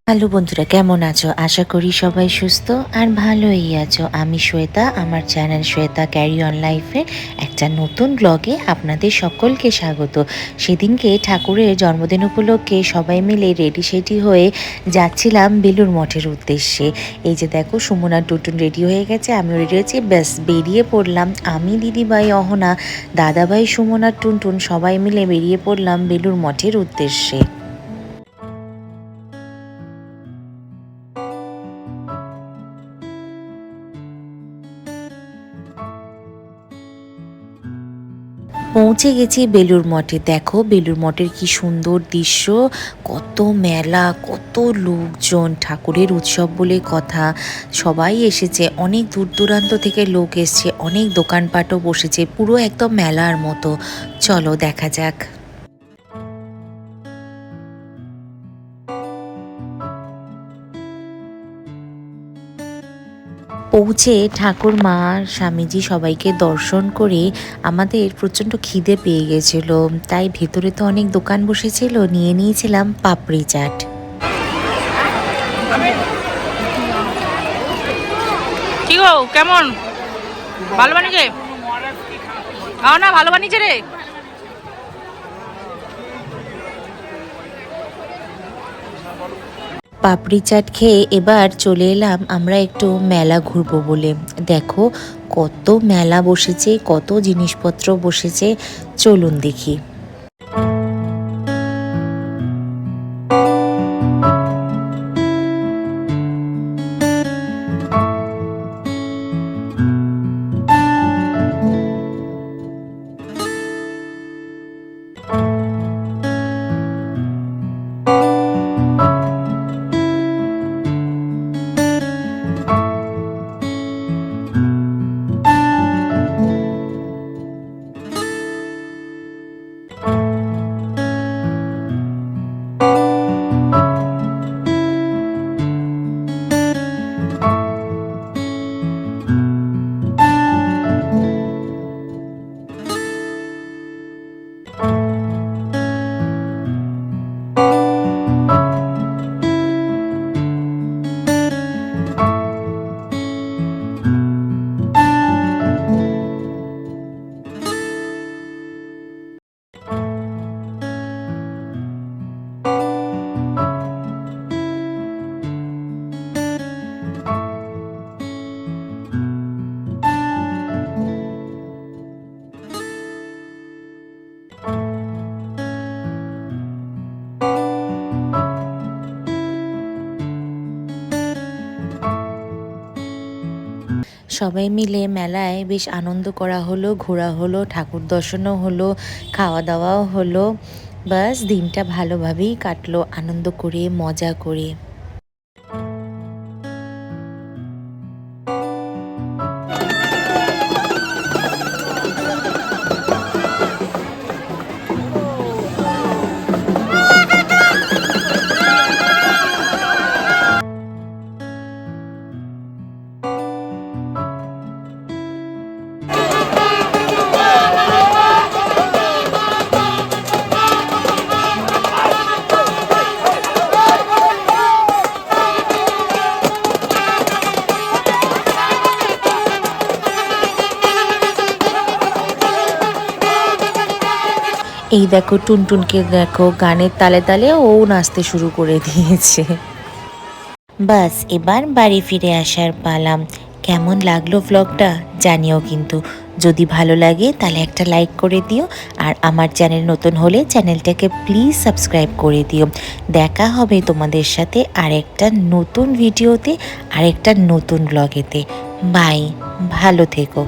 Hello বন্ধুরা, কেমন আছো? আশা করি সবাই সুস্থ আর ভালোই আছো। আমি শ্বেতা, আমার চ্যানেল শ্বেতা ক্যারি অন লাইফে একটা নতুন ব্লগে আপনাদের সকলকে স্বাগত। সেদিনকে ঠাকুরের জন্মদিন উপলক্ষে সবাই মিলে রেডি সেডি হয়ে যাচ্ছিলাম বেলুড় মঠের উদ্দেশ্যে। এই যে দেখো, সুমনা টুটুন রেডি হয়ে গেছে, আমিও রেডি হয়েছি, ব্যাস বেরিয়ে পড়লাম। আমি, দিদিভাই অহনা, দাদাভাই সুমনা টুনটুন সবাই মিলে বেরিয়ে পড়লাম বেলুড় মঠের উদ্দেশ্যে। পৌঁছে গেছি বেলুড় মঠে। দেখো বেলুড় মঠের কি সুন্দর দৃশ্য, কত মেলা, কত লোকজন, ঠাকুরের উৎসব বলে কথা। সবাই এসেছে, অনেক দূর দূরান্ত থেকে লোক এসছে, অনেক দোকানপাটও বসেছে, পুরো একদম মেলার মতো। চলো দেখা যাক। পৌঁছে ঠাকুর মা, স্বামীজি সবাইকে দর্শন করে আমাদের প্রচণ্ড খিদে পেয়ে গেছিল, তাই ভেতরে তো অনেক দোকান বসেছিল, নিয়ে নিয়েছিলাম পাপড়ি চাট। কি গো, কেমন? ভালো বানিয়েছে? না, ভালো বানিয়েছে রে। পাপড়ি চাট খেয়ে এবার চলে এলাম আমরা একটু মেলা ঘুরবো বলে। দেখো কত মেলা বসেছে, কত জিনিসপত্র বসেছে, চলুন দেখি। সবাই মিলে মেলায় বেশ আনন্দ করা হলো, ঘোরা হলো, ঠাকুর দর্শনও হলো, খাওয়া দাওয়াও হলো। বাস দিনটা ভালোভাবেই কাটলো, আনন্দ করে, মজা করে। এই দেখো টুনটুনকে, দেখো গানের তালে তালে ও নাচতে শুরু করে দিয়েছে। বাস এবার বাড়ি ফিরে আসার পালাম। কেমন লাগলো ব্লগটা জানিও কিন্তু। যদি ভালো লাগে তাহলে একটা লাইক করে দিও, আর আমার চ্যানেল নতুন হলে চ্যানেলটাকে প্লিজ সাবস্ক্রাইব করে দিও। দেখা হবে তোমাদের সাথে আরেকটা নতুন ভিডিওতে, আরেকটা নতুন ব্লগেতে। বাই, ভালো থেকো।